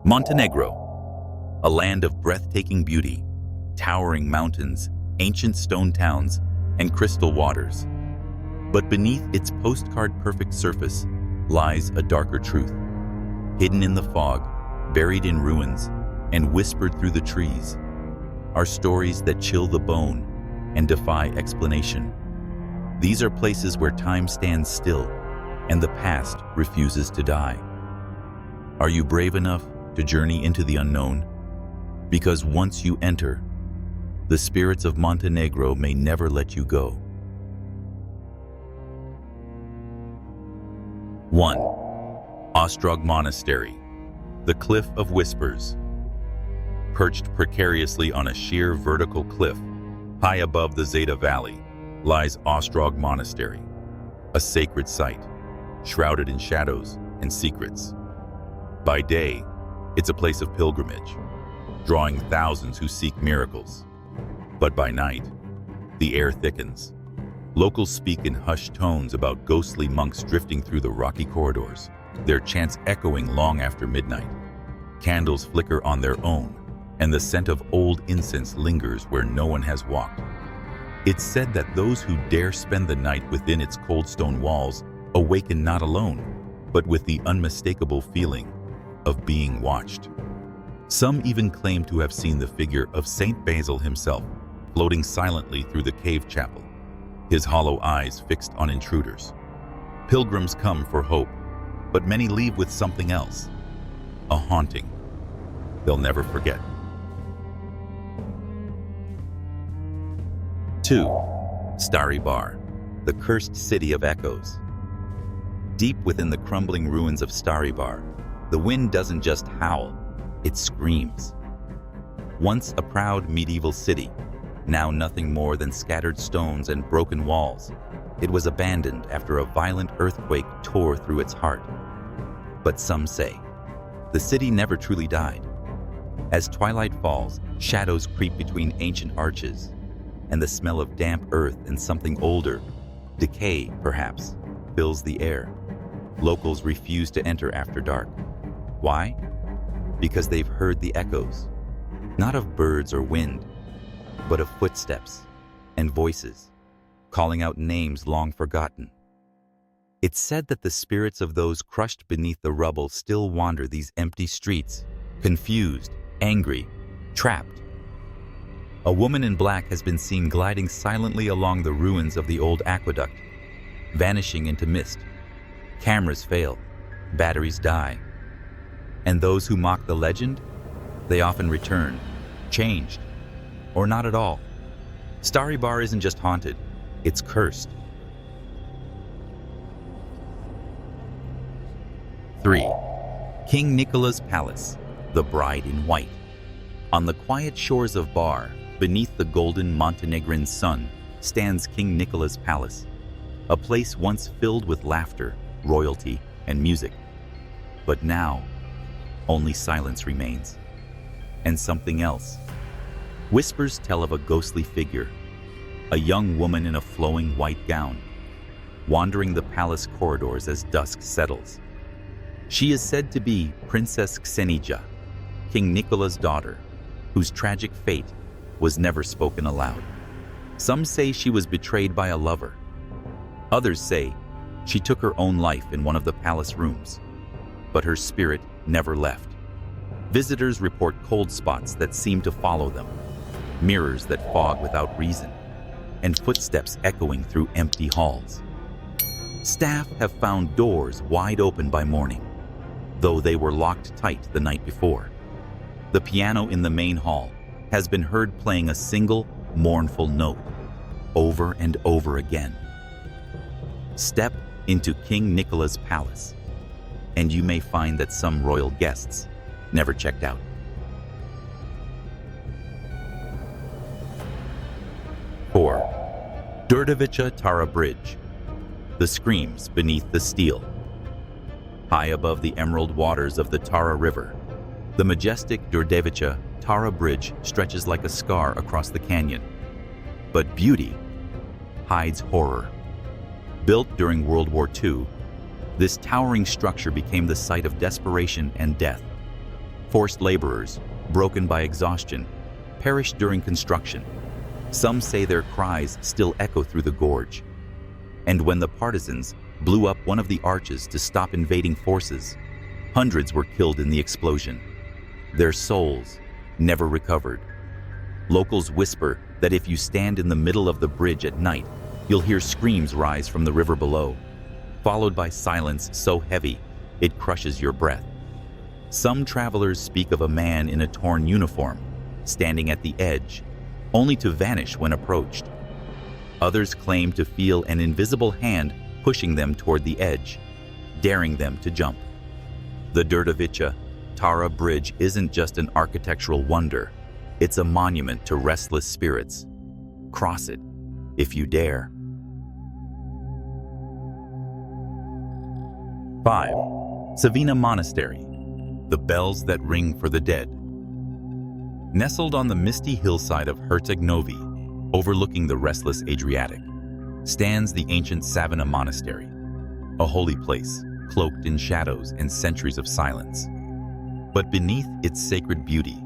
Montenegro, a land of breathtaking beauty, towering mountains, ancient stone towns, and crystal waters. But beneath its postcard-perfect surface lies a darker truth. Hidden in the fog, buried in ruins, and whispered through the trees are stories that chill the bone and defy explanation. These are places where time stands still and the past refuses to die. Are you brave enough to journey into the unknown? Because once you enter, the spirits of Montenegro may never let you go. 1. Ostrog Monastery, the Cliff of Whispers. Perched precariously on a sheer vertical cliff, high above the Zeta Valley, lies Ostrog Monastery, a sacred site, shrouded in shadows and secrets. By day, it's a place of pilgrimage, drawing thousands who seek miracles. But by night, the air thickens. Locals speak in hushed tones about ghostly monks drifting through the rocky corridors, their chants echoing long after midnight. Candles flicker on their own, and the scent of old incense lingers where no one has walked. It's said that those who dare spend the night within its cold stone walls awaken not alone, but with the unmistakable feeling of being watched. Some even claim to have seen the figure of Saint Basil himself, floating silently through the cave chapel, his hollow eyes fixed on intruders. Pilgrims come for hope, but many leave with something else, a haunting they'll never forget. 2. Stari Bar, the cursed city of echoes. Deep within the crumbling ruins of Stari Bar, the wind doesn't just howl, it screams. Once a proud medieval city, now nothing more than scattered stones and broken walls, it was abandoned after a violent earthquake tore through its heart. But some say, the city never truly died. As twilight falls, shadows creep between ancient arches, and the smell of damp earth and something older, decay perhaps, fills the air. Locals refuse to enter after dark. Why? Because they've heard the echoes, not of birds or wind, but of footsteps and voices, calling out names long forgotten. It's said that the spirits of those crushed beneath the rubble still wander these empty streets, confused, angry, trapped. A woman in black has been seen gliding silently along the ruins of the old aqueduct, vanishing into mist. Cameras fail, batteries die. And those who mock the legend, they often return, changed, or not at all. Stari Bar isn't just haunted, it's cursed. 3. King Nikola's Palace, the Bride in White. On the quiet shores of Bar, beneath the golden Montenegrin sun, stands King Nikola's Palace, a place once filled with laughter, royalty, and music. But now, only silence remains. And something else. Whispers tell of a ghostly figure, a young woman in a flowing white gown, wandering the palace corridors as dusk settles. She is said to be Princess Xenija, King Nikola's daughter, whose tragic fate was never spoken aloud. Some say she was betrayed by a lover. Others say she took her own life in one of the palace rooms, but her spirit never left. Visitors report cold spots that seem to follow them, mirrors that fog without reason, and footsteps echoing through empty halls. Staff have found doors wide open by morning, though they were locked tight the night before. The piano in the main hall has been heard playing a single, mournful note, over and over again. Step into King Nikola's palace, and you may find that some royal guests never checked out. 4. Đurđevića Tara Bridge, the screams beneath the steel. High above the emerald waters of the Tara River, the majestic Đurđevića Tara Bridge stretches like a scar across the canyon. But beauty hides horror. Built during World War II, this towering structure became the site of desperation and death. Forced laborers, broken by exhaustion, perished during construction. Some say their cries still echo through the gorge. And when the partisans blew up one of the arches to stop invading forces, hundreds were killed in the explosion. Their souls never recovered. Locals whisper that if you stand in the middle of the bridge at night, you'll hear screams rise from the river below, followed by silence so heavy it crushes your breath. Some travelers speak of a man in a torn uniform, standing at the edge, only to vanish when approached. Others claim to feel an invisible hand pushing them toward the edge, daring them to jump. The Đurđevića Tara Bridge isn't just an architectural wonder, it's a monument to restless spirits. Cross it, if you dare. 5. Savina Monastery, the bells that ring for the dead. Nestled on the misty hillside of Herceg Novi, overlooking the restless Adriatic, stands the ancient Savina Monastery, a holy place cloaked in shadows and centuries of silence. But beneath its sacred beauty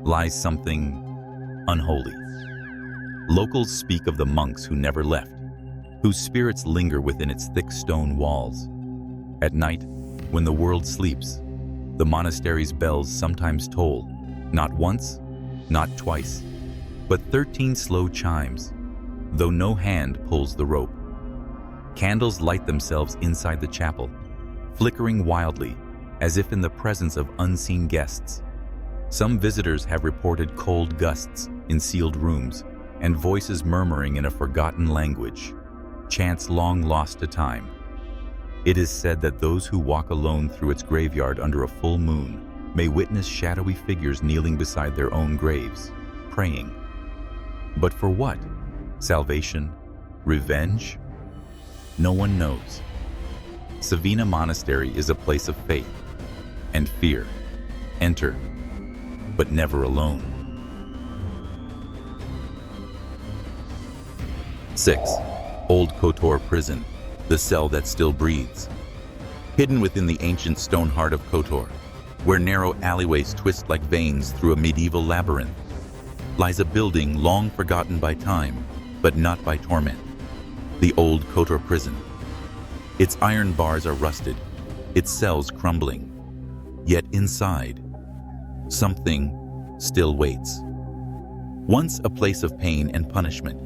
lies something unholy. Locals speak of the monks who never left, whose spirits linger within its thick stone walls. At night, when the world sleeps, the monastery's bells sometimes toll, not once, not twice, but 13 slow chimes, though no hand pulls the rope. Candles light themselves inside the chapel, flickering wildly, as if in the presence of unseen guests. Some visitors have reported cold gusts in sealed rooms and voices murmuring in a forgotten language, chants long lost to time. It is said that those who walk alone through its graveyard under a full moon may witness shadowy figures kneeling beside their own graves, praying. But for what? Salvation? Revenge? No one knows. Savina Monastery is a place of faith and fear. Enter, but never alone. 6. Old Kotor Prison, the cell that still breathes. Hidden within the ancient stone heart of Kotor, where narrow alleyways twist like veins through a medieval labyrinth, lies a building long forgotten by time, but not by torment. The old Kotor Prison. Its iron bars are rusted, its cells crumbling. Yet inside, something still waits. Once a place of pain and punishment,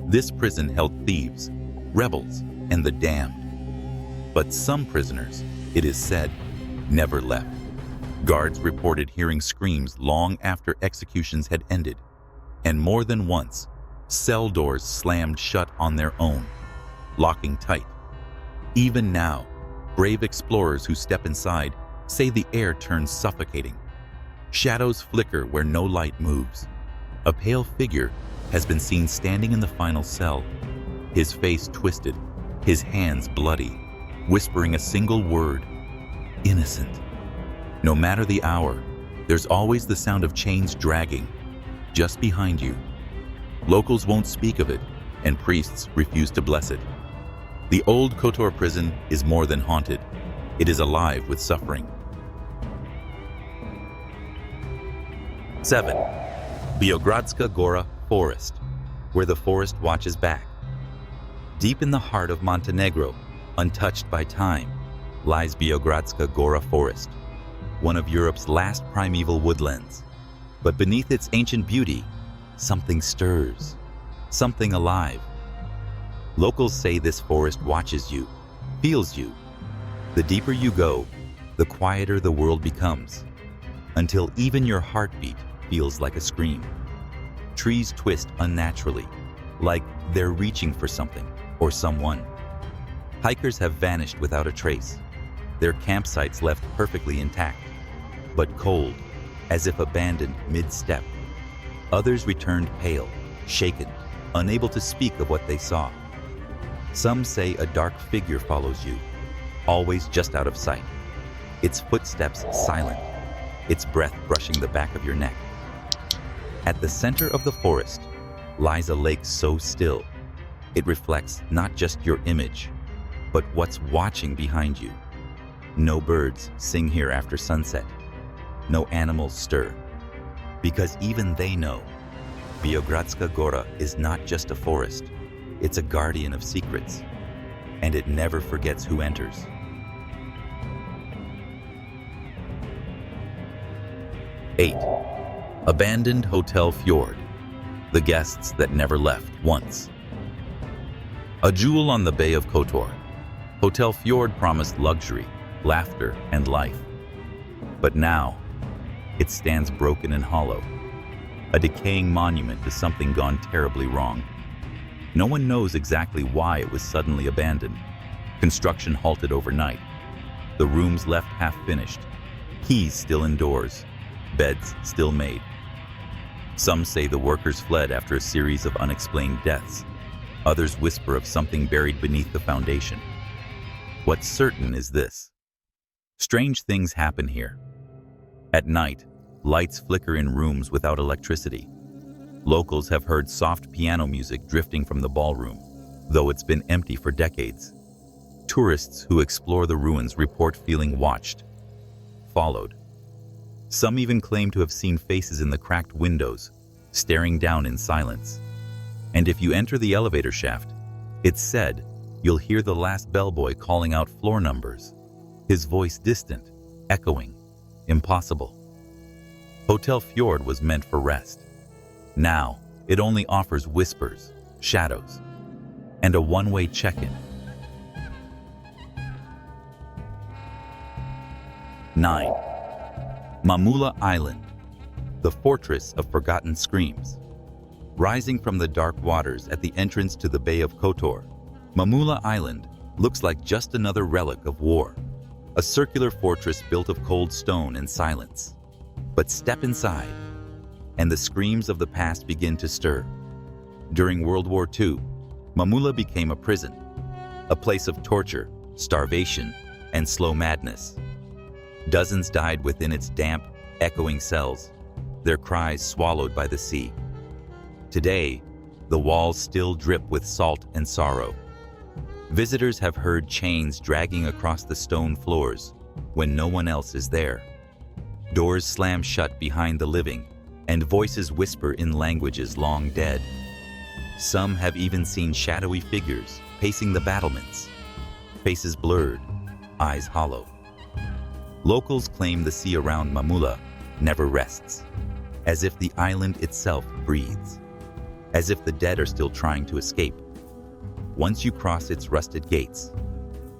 this prison held thieves, rebels, and the damned. But some prisoners, it is said, never left. Guards reported hearing screams long after executions had ended, and more than once, cell doors slammed shut on their own, locking tight. Even now, brave explorers who step inside say the air turns suffocating. Shadows flicker where no light moves. A pale figure has been seen standing in the final cell, his face twisted, his hands bloody, whispering a single word: innocent. No matter the hour, there's always the sound of chains dragging, just behind you. Locals won't speak of it, and priests refuse to bless it. The old Kotor prison is more than haunted. It is alive with suffering. 7. Biogradska Gora Forest, where the forest watches back. Deep in the heart of Montenegro, untouched by time, lies Biogradska Gora Forest, one of Europe's last primeval woodlands. But beneath its ancient beauty, something stirs, something alive. Locals say this forest watches you, feels you. The deeper you go, the quieter the world becomes, until even your heartbeat feels like a scream. Trees twist unnaturally, like they're reaching for something or someone. Hikers have vanished without a trace, their campsites left perfectly intact, but cold, as if abandoned mid-step. Others returned pale, shaken, unable to speak of what they saw. Some say a dark figure follows you, always just out of sight, its footsteps silent, its breath brushing the back of your neck. At the center of the forest lies a lake so still, it reflects not just your image, but what's watching behind you. No birds sing here after sunset. no animals stir. Because even they know, Biogradska Gora is not just a forest, it's a guardian of secrets, and it never forgets who enters. Eight. Abandoned Hotel Fjord, the guests that never left once. A jewel on the Bay of Kotor, Hotel Fjord promised luxury, laughter, and life. But now, it stands broken and hollow, a decaying monument to something gone terribly wrong. No one knows exactly why it was suddenly abandoned. Construction halted overnight. The rooms left half-finished, keys still indoors, beds still made. Some say the workers fled after a series of unexplained deaths. Others whisper of something buried beneath the foundation. What's certain is this: strange things happen here. At night, lights flicker in rooms without electricity. Locals have heard soft piano music drifting from the ballroom, though it's been empty for decades. Tourists who explore the ruins report feeling watched, followed. Some even claim to have seen faces in the cracked windows, staring down in silence. And if you enter the elevator shaft, it's said you'll hear the last bellboy calling out floor numbers, his voice distant, echoing, impossible. Hotel Fjord was meant for rest. Now, it only offers whispers, shadows, and a one-way check-in. 9. Mamula Island, the fortress of forgotten screams. Rising from the dark waters at the entrance to the Bay of Kotor, Mamula Island looks like just another relic of war, a circular fortress built of cold stone and silence. But step inside, and the screams of the past begin to stir. During World War II, Mamula became a prison, a place of torture, starvation, and slow madness. Dozens died within its damp, echoing cells, their cries swallowed by the sea. Today, the walls still drip with salt and sorrow. Visitors have heard chains dragging across the stone floors when no one else is there. Doors slam shut behind the living, and voices whisper in languages long dead. Some have even seen shadowy figures pacing the battlements, faces blurred, eyes hollow. Locals claim the sea around Mamula never rests, as if the island itself breathes, as if the dead are still trying to escape. Once you cross its rusted gates,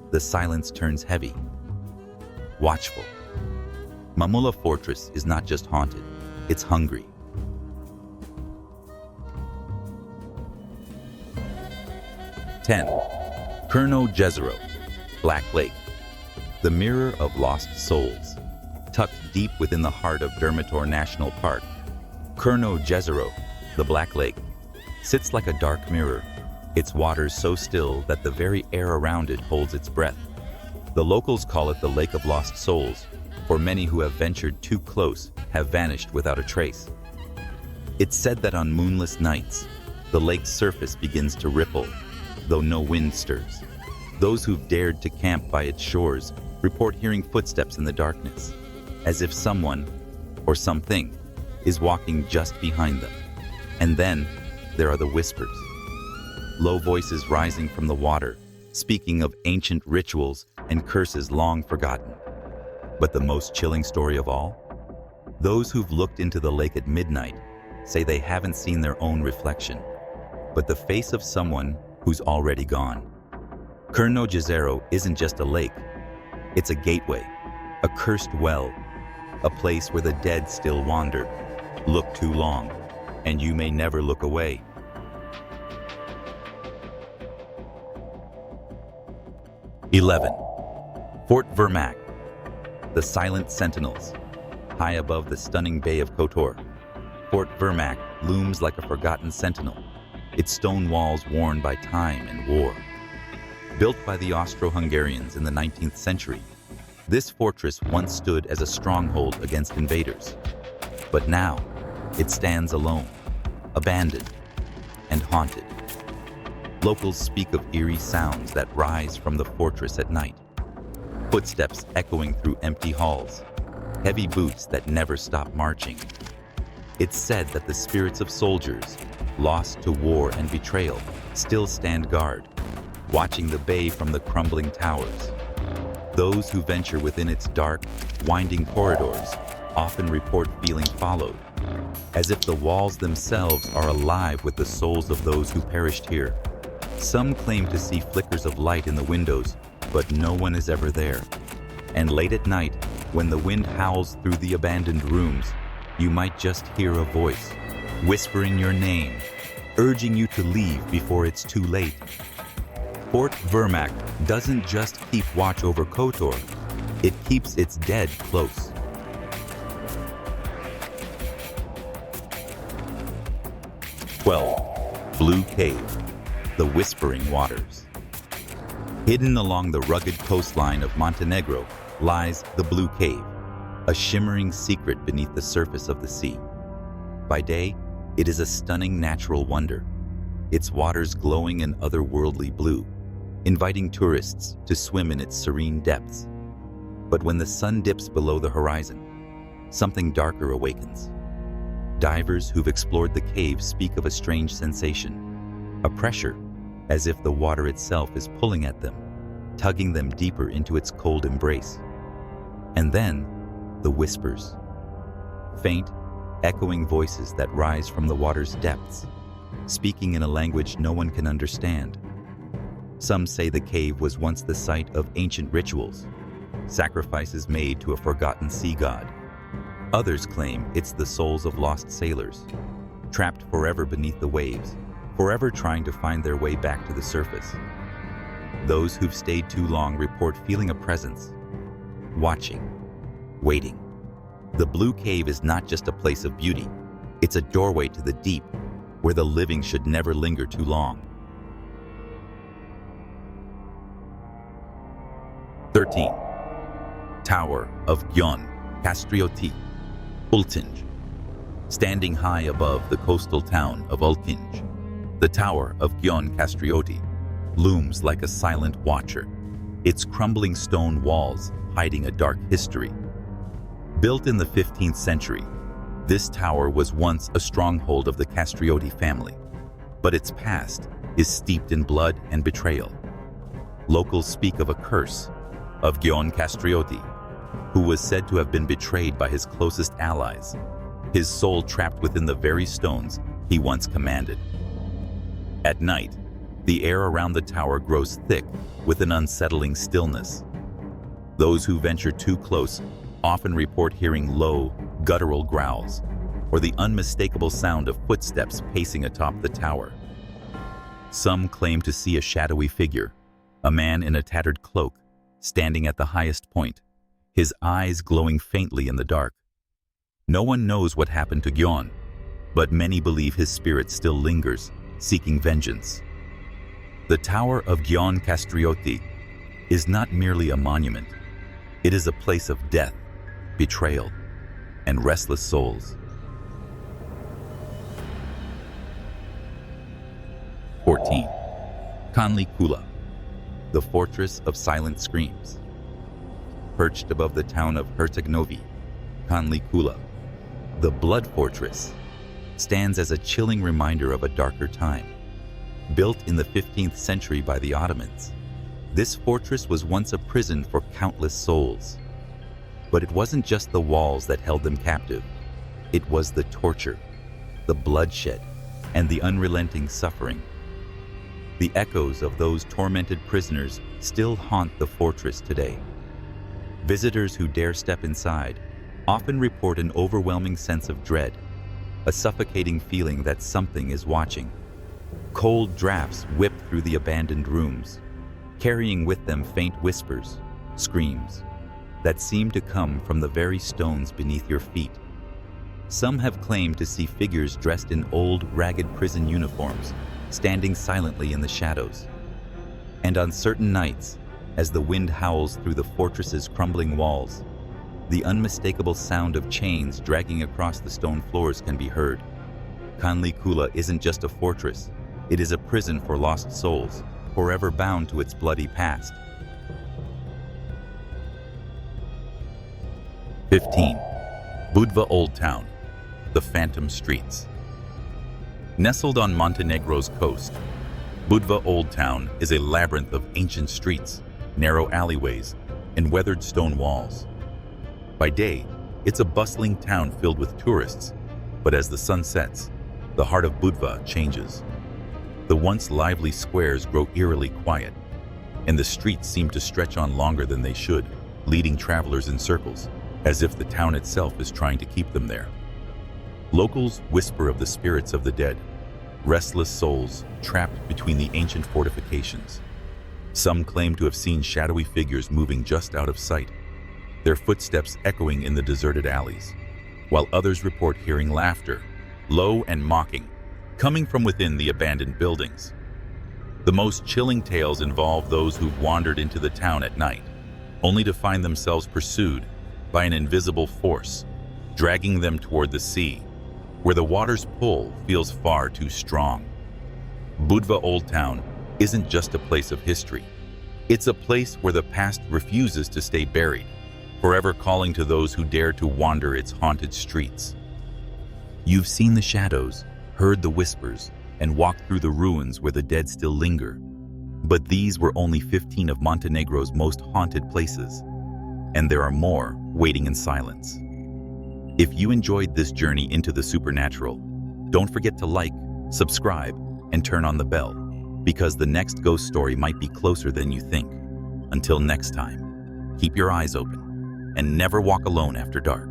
the silence turns heavy, watchful. Mamula Fortress is not just haunted, it's hungry. 10. Kurno Jezero, Black Lake, the mirror of lost souls. Tucked deep within the heart of Dermator National Park, Kurno Jezero, the Black Lake, sits like a dark mirror, its waters so still that the very air around it holds its breath. The locals call it the Lake of Lost Souls, for many who have ventured too close have vanished without a trace. It's said that on moonless nights, the lake's surface begins to ripple, though no wind stirs. Those who've dared to camp by its shores report hearing footsteps in the darkness, as if someone, or something, is walking just behind them. And then, there are the whispers. Low voices rising from the water, speaking of ancient rituals and curses long forgotten. But the most chilling story of all? Those who've looked into the lake at midnight say they haven't seen their own reflection, but the face of someone who's already gone. Kurno Jezero isn't just a lake. It's a gateway, a cursed well, a place where the dead still wander. Look too long, and you may never look away. 11. Fort Vermac, the Silent Sentinels. High above the stunning Bay of Kotor, Fort Vermac looms like a forgotten sentinel, its stone walls worn by time and war. Built by the Austro-Hungarians in the 19th century, this fortress once stood as a stronghold against invaders. But now, it stands alone, abandoned, and haunted. Locals speak of eerie sounds that rise from the fortress at night, footsteps echoing through empty halls, heavy boots that never stop marching. It's said that the spirits of soldiers, lost to war and betrayal, still stand guard, watching the bay from the crumbling towers. Those who venture within its dark, winding corridors often report feeling followed, as if the walls themselves are alive with the souls of those who perished here. Some claim to see flickers of light in the windows, but no one is ever there. And late at night, when the wind howls through the abandoned rooms, you might just hear a voice, whispering your name, urging you to leave before it's too late. Fort Vermak doesn't just keep watch over Kotor, it keeps its dead close. Blue Cave, the Whispering Waters. Hidden along the rugged coastline of Montenegro lies the Blue Cave, a shimmering secret beneath the surface of the sea. By day, it is a stunning natural wonder, its waters glowing in otherworldly blue, inviting tourists to swim in its serene depths. But when the sun dips below the horizon, something darker awakens. Divers who've explored the cave speak of a strange sensation, a pressure, as if the water itself is pulling at them, tugging them deeper into its cold embrace. And then, the whispers. Faint, echoing voices that rise from the water's depths, speaking in a language no one can understand. Some say the cave was once the site of ancient rituals, sacrifices made to a forgotten sea god. Others claim it's the souls of lost sailors, trapped forever beneath the waves, forever trying to find their way back to the surface. Those who've stayed too long report feeling a presence, watching, waiting. The Blue Cave is not just a place of beauty, it's a doorway to the deep, where the living should never linger too long. 13. Tower of Gion Castrioti, Ultinj. Standing high above the coastal town of Ultinj, the Tower of Gion Castrioti looms like a silent watcher, its crumbling stone walls hiding a dark history. Built in the 15th century, this tower was once a stronghold of the Castrioti family, but its past is steeped in blood and betrayal. Locals speak of a curse of Gion Castrioti, who was said to have been betrayed by his closest allies, his soul trapped within the very stones he once commanded. At night, the air around the tower grows thick with an unsettling stillness. Those who venture too close often report hearing low, guttural growls, or the unmistakable sound of footsteps pacing atop the tower. Some claim to see a shadowy figure, a man in a tattered cloak, standing at the highest point, his eyes glowing faintly in the dark. No one knows what happened to Gion, but many believe his spirit still lingers, seeking vengeance. The Tower of Gion Castrioti is not merely a monument. It is a place of death, betrayal, and restless souls. 14. Kanli Kula, the Fortress of Silent Screams. Perched above the town of Herceg-Novi, Kanli Kula, the Blood Fortress, stands as a chilling reminder of a darker time. Built in the 15th century by the Ottomans, this fortress was once a prison for countless souls. But it wasn't just the walls that held them captive. It was the torture, the bloodshed, and the unrelenting suffering. The echoes of those tormented prisoners still haunt the fortress today. Visitors who dare step inside often report an overwhelming sense of dread, a suffocating feeling that something is watching. Cold drafts whip through the abandoned rooms, carrying with them faint whispers, screams, that seem to come from the very stones beneath your feet. Some have claimed to see figures dressed in old, ragged prison uniforms, standing silently in the shadows. And on certain nights, as the wind howls through the fortress's crumbling walls, the unmistakable sound of chains dragging across the stone floors can be heard. Kanli Kula isn't just a fortress, it is a prison for lost souls, forever bound to its bloody past. 15. Budva Old Town, the Phantom Streets. Nestled on Montenegro's coast, Budva Old Town is a labyrinth of ancient streets, narrow alleyways, and weathered stone walls. By day, it's a bustling town filled with tourists, but as the sun sets, the heart of Budva changes. The once lively squares grow eerily quiet, and the streets seem to stretch on longer than they should, leading travelers in circles, as if the town itself is trying to keep them there. Locals whisper of the spirits of the dead, restless souls trapped between the ancient fortifications. Some claim to have seen shadowy figures moving just out of sight, their footsteps echoing in the deserted alleys, while others report hearing laughter, low and mocking, coming from within the abandoned buildings. The most chilling tales involve those who've wandered into the town at night, only to find themselves pursued by an invisible force, dragging them toward the sea, where the water's pull feels far too strong. Budva Old Town isn't just a place of history. It's a place where the past refuses to stay buried, forever calling to those who dare to wander its haunted streets. You've seen the shadows, heard the whispers, and walked through the ruins where the dead still linger. But these were only 15 of Montenegro's most haunted places, and there are more waiting in silence. If you enjoyed this journey into the supernatural, don't forget to like, subscribe, and turn on the bell, because the next ghost story might be closer than you think. Until next time, keep your eyes open and never walk alone after dark.